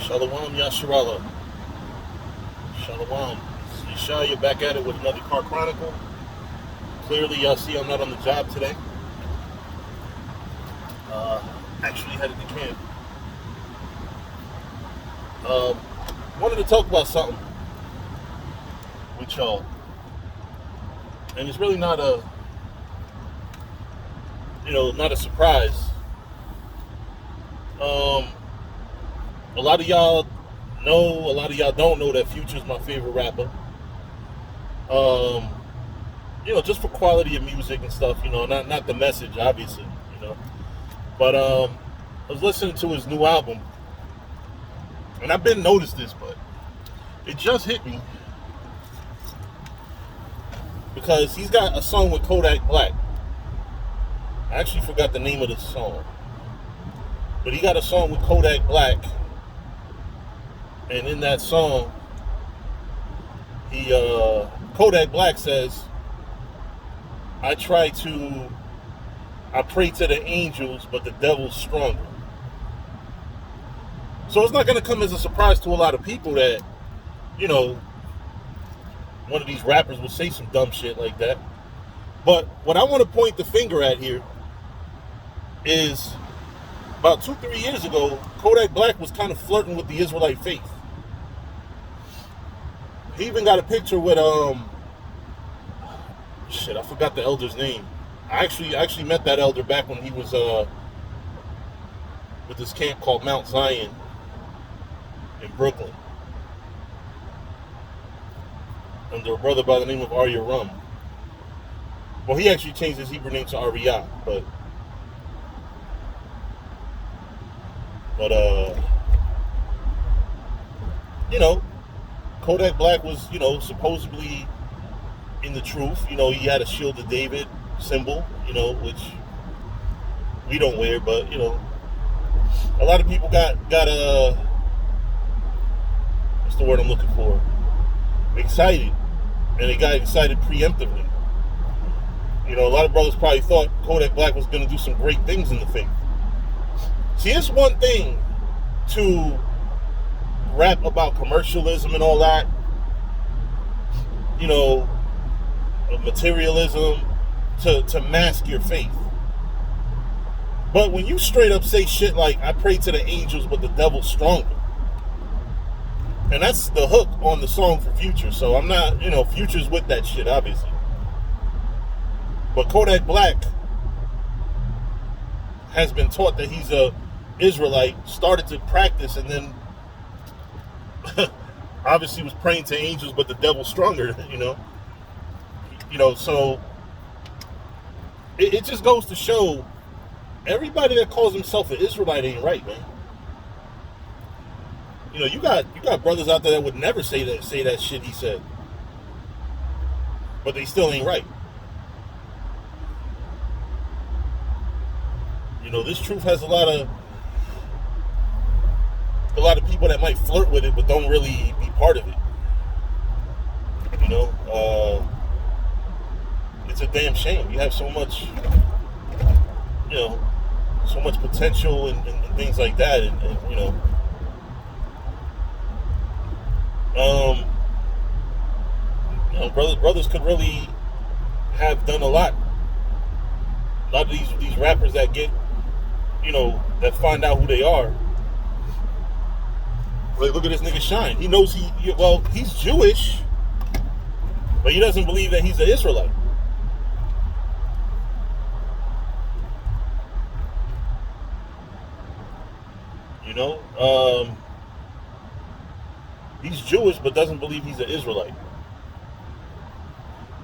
Shalom Yasharala. Shalom. Yeshaya back at it with another Car Chronicle. Clearly, y'all see I'm not on the job today. Actually headed to camp. Wanted to talk about something with y'all. And it's really not not a surprise. A lot of y'all know, a lot of y'all don't know that Future's my favorite rapper. Just for quality of music and stuff, not the message, obviously, But I was listening to his new album, and I've been noticed this, but it just hit me because he's got a song with Kodak Black. I actually forgot the name of the song, but he got a song with Kodak Black, and in that song, Kodak Black says, I pray to the angels, but the devil's stronger. So it's not going to come as a surprise to a lot of people that, one of these rappers will say some dumb shit like that. But what I want to point the finger at here is about 2-3 years ago, Kodak Black was kind of flirting with the Israelite faith. He even got a picture with, I forgot the elder's name. I actually met that elder back when he was with this camp called Mount Zion in Brooklyn, under a brother by the name of Arya Rum. Well, he actually changed his Hebrew name to Arya, but Kodak Black was, supposedly in the truth. He had a Shield of David symbol, which we don't wear, but, a lot of people got what's the word I'm looking for? Excited. And they got excited preemptively. A lot of brothers probably thought Kodak Black was going to do some great things in the faith. See, it's one thing to rap about commercialism and all that, materialism, to mask your faith. But when you straight up say shit like, I pray to the angels, but the devil's stronger, and that's the hook on the song for Future. So I'm not, Future's with that shit, obviously. But Kodak Black has been taught that he's a Israelite, started to practice, and then obviously was praying to angels, but the devil's stronger, so it just goes to show everybody that calls himself an Israelite ain't right, man. You got brothers out there that would never say that shit he said, but they still ain't right. This truth has a lot of people that might flirt with it, but don't really be part of it. It's a damn shame. You have so much, so much potential and things like that, and brothers could really have done a lot. A lot of these rappers that get, that find out who they are. Like, look at this nigga Shine. He knows he's Jewish, but he doesn't believe that he's an Israelite. He's Jewish, but doesn't believe he's an Israelite.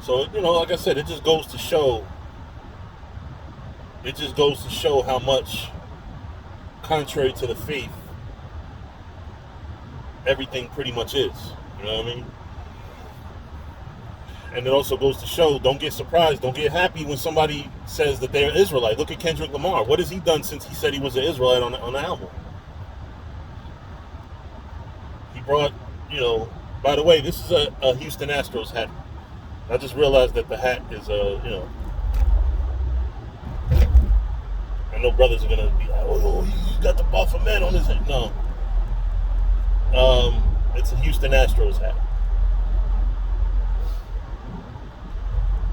So, like I said, it just goes to show how much, contrary to the faith, everything pretty much is. You know what I mean? And it also goes to show, don't get surprised, don't get happy when somebody says that they're Israelite. Look at Kendrick Lamar. What has he done since he said he was an Israelite on the album? He brought, by the way, this is a Houston Astros hat. I just realized that the hat is, I know brothers are going to be like, oh, he's got the Buffer Man on his head. No. It's a Houston Astros hat.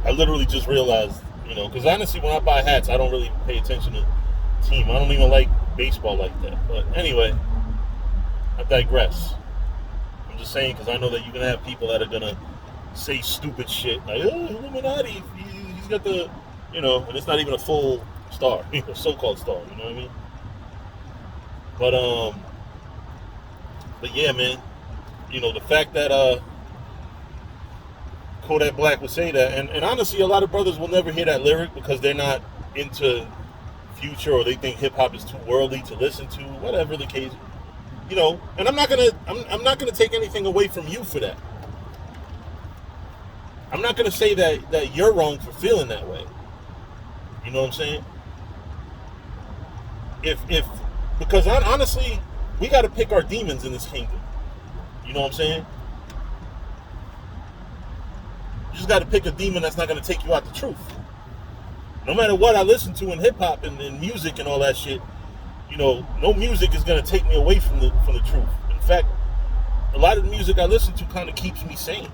I literally just realized, because honestly, when I buy hats, I don't really pay attention to team. I don't even like baseball like that. But anyway, I digress. I'm just saying because I know that you're gonna have people that are gonna say stupid shit like, "Oh, Illuminati, he's got the," and it's not even a full star, a so-called star. You know what I mean? But yeah, man. The fact that Kodak Black would say that, and honestly, a lot of brothers will never hear that lyric because they're not into Future, or they think hip hop is too worldly to listen to, whatever the case. And I'm not gonna take anything away from you for that. I'm not gonna say that you're wrong for feeling that way. You know what I'm saying? If because honestly, we got to pick our demons in this kingdom. You know what I'm saying? You just got to pick a demon that's not going to take you out the truth. No matter what I listen to in hip hop and music and all that shit, no music is going to take me away from the truth. In fact, a lot of the music I listen to kind of keeps me sane.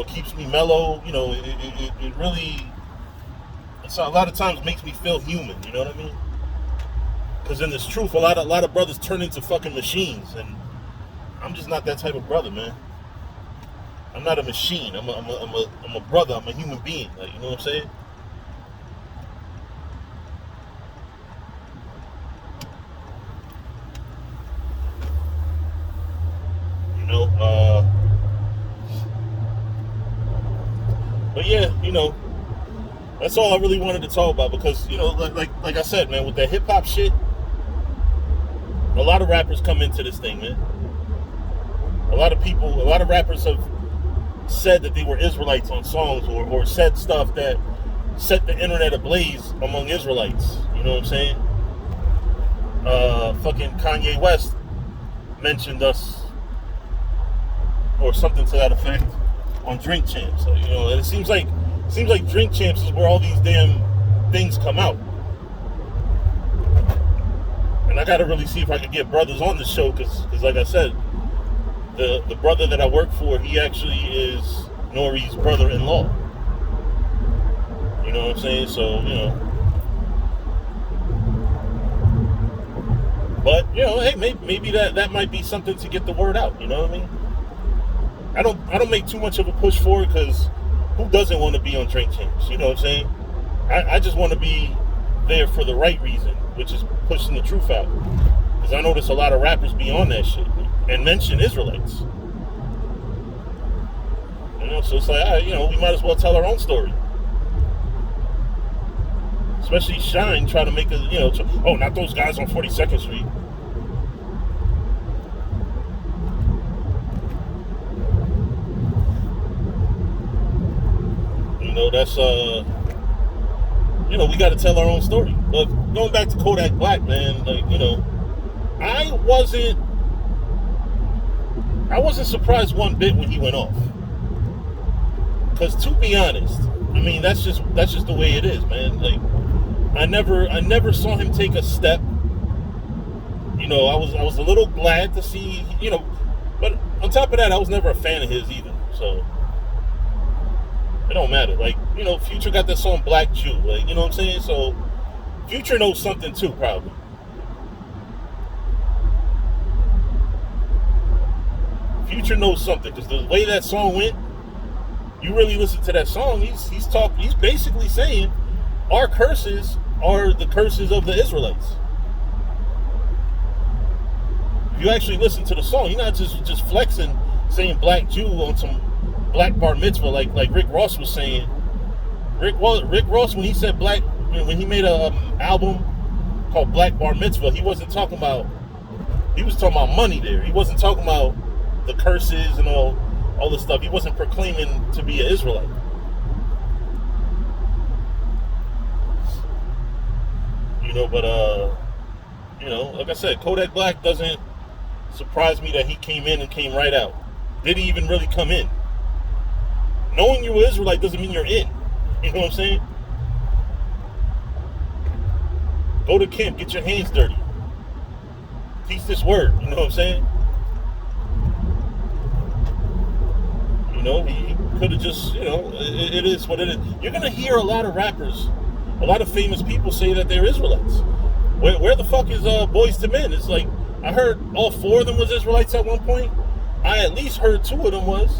Keeps me mellow. It really, a lot of times makes me feel human. You know what I mean? Because in this truth, a lot of brothers turn into fucking machines, and I'm just not that type of brother, man. I'm not a machine. I'm a brother. I'm a human being. Like, you know what I'm saying? But yeah, that's all I really wanted to talk about because, like I said, man, with that hip hop shit, a lot of rappers come into this thing, man. A lot of rappers have said that they were Israelites on songs or said stuff that set the internet ablaze among Israelites. You know what I'm saying? Fucking Kanye West mentioned us or something to that effect on Drink Champs. So, and it seems like Drink Champs is where all these damn things come out. And I gotta really see if I can get brothers on the show because like I said, the brother that I work for, he actually is Nori's brother-in-law. You know what I'm saying? So, but hey, maybe that might be something to get the word out. You know what I mean? I don't make too much of a push for it because who doesn't want to be on Drink Champs? You know what I'm saying? I just want to be there for the right reason, which is pushing the truth out. Because I notice a lot of rappers be on that shit and mention Israelites. So it's like, we might as well tell our own story. Especially Shine try to make not those guys on 42nd Street. That's we got to tell our own story. But going back to Kodak Black, man, like, I wasn't surprised one bit when he went off. Because to be honest, I mean, that's just the way it is, man. Like, I never saw him take a step. I was a little glad to see, but on top of that, I was never a fan of his either. So it don't matter. Like, Future got that song Black Jew. Like, you know what I'm saying? So Future knows something too, probably. Future knows something because the way that song went, you really listen to that song, he's basically saying our curses are the curses of the Israelites. If you actually listen to the song, you're not just flexing, saying Black Jew on some Black Bar Mitzvah like Rick Ross was saying. Rick Ross, when he said black, when he made a album called Black Bar Mitzvah, he was talking about money there. He wasn't talking about the curses and all this stuff. He wasn't proclaiming to be an Israelite. But like I said, Kodak Black doesn't surprise me that he came in and came right out. Did he even really come in? Knowing you're an Israelite doesn't mean you're in. You know what I'm saying? Go to camp, get your hands dirty. teach this word. You know what I'm saying? You know, he could have just, you know, it is what it is. You're going to hear a lot of rappers, a lot of famous people say that they're Israelites. Where the fuck is Boys to Men? It's like, I heard all 4 of them was Israelites at one point. I at least heard 2 of them was.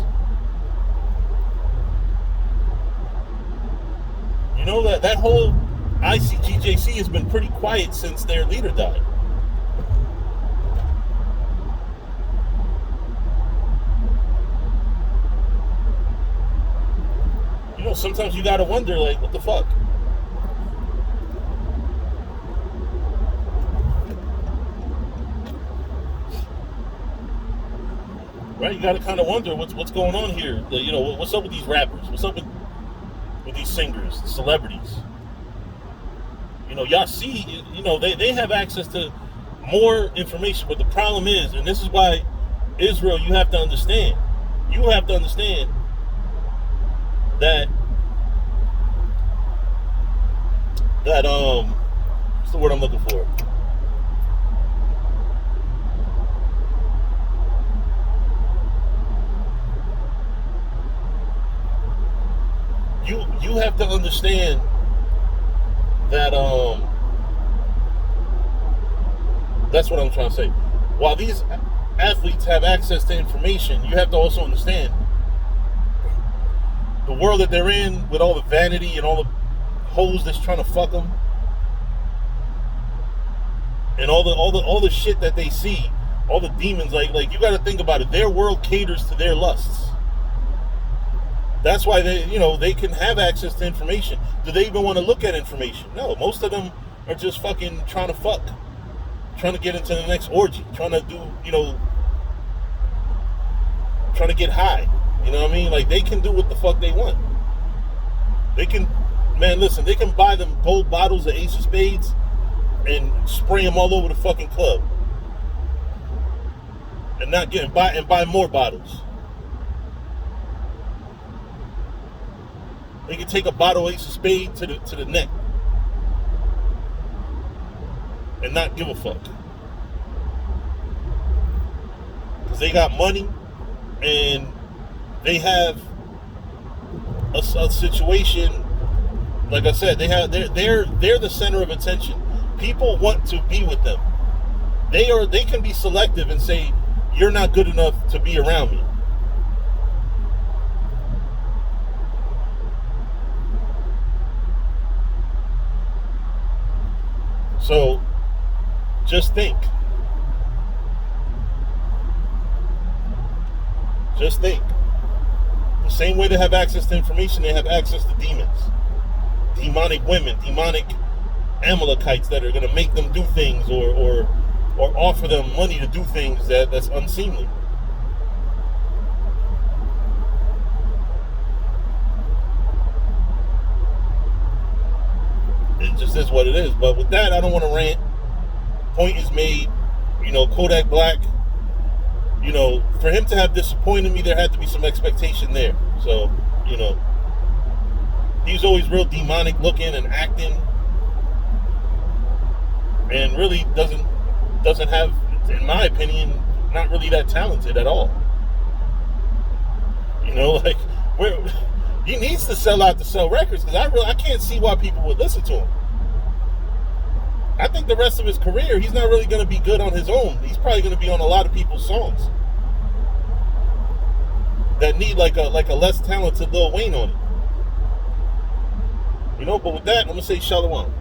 You know, that whole ICGJC has been pretty quiet since their leader died. You know, sometimes you gotta wonder, like, what the fuck? Right? You gotta kind of wonder what's going on here. You know, what's up with these rappers? What's up with these singers, celebrities? You know, y'all see, you know, they have access to more information, but the problem is, and this is why Israel, you have to understand that what's the word I'm looking for? You have to understand that that's what I'm trying to say. While these athletes have access to information, you have to also understand the world that they're in, with all the vanity and all the hoes that's trying to fuck them, and all the shit that they see, all the demons. Like you got to think about it. Their world caters to their lusts. That's why they can have access to information. Do they even want to look at information? No, most of them are just fucking trying to fuck, trying to get into the next orgy, trying to do, trying to get high. You know what I mean? Like, they can do what the fuck they want. They can, man, listen, they can buy them gold bottles of Ace of Spades and spray them all over the fucking club, and buy more bottles. They can take a bottle of Ace of Spades to the neck and not give a fuck, because they got money and they have a situation. Like I said, they're the center of attention. People want to be with them. They can be selective and say, you're not good enough to be around me. So just think. Just think. The same way they have access to information, they have access to demons. Demonic women, demonic Amalekites that are going to make them do things or offer them money to do things that's unseemly. It just is what it is. But with that, I don't want to rant. Point is made. Kodak Black, for him to have disappointed me, there had to be some expectation there. So, he's always real demonic looking and acting, and really doesn't have, in my opinion, not really that talented at all. He needs to sell out to sell records, because I can't see why people would listen to him. I think the rest of his career, he's not really going to be good on his own. He's probably going to be on a lot of people's songs that need like a less talented Lil Wayne on it. But with that, I'm going to say shalom.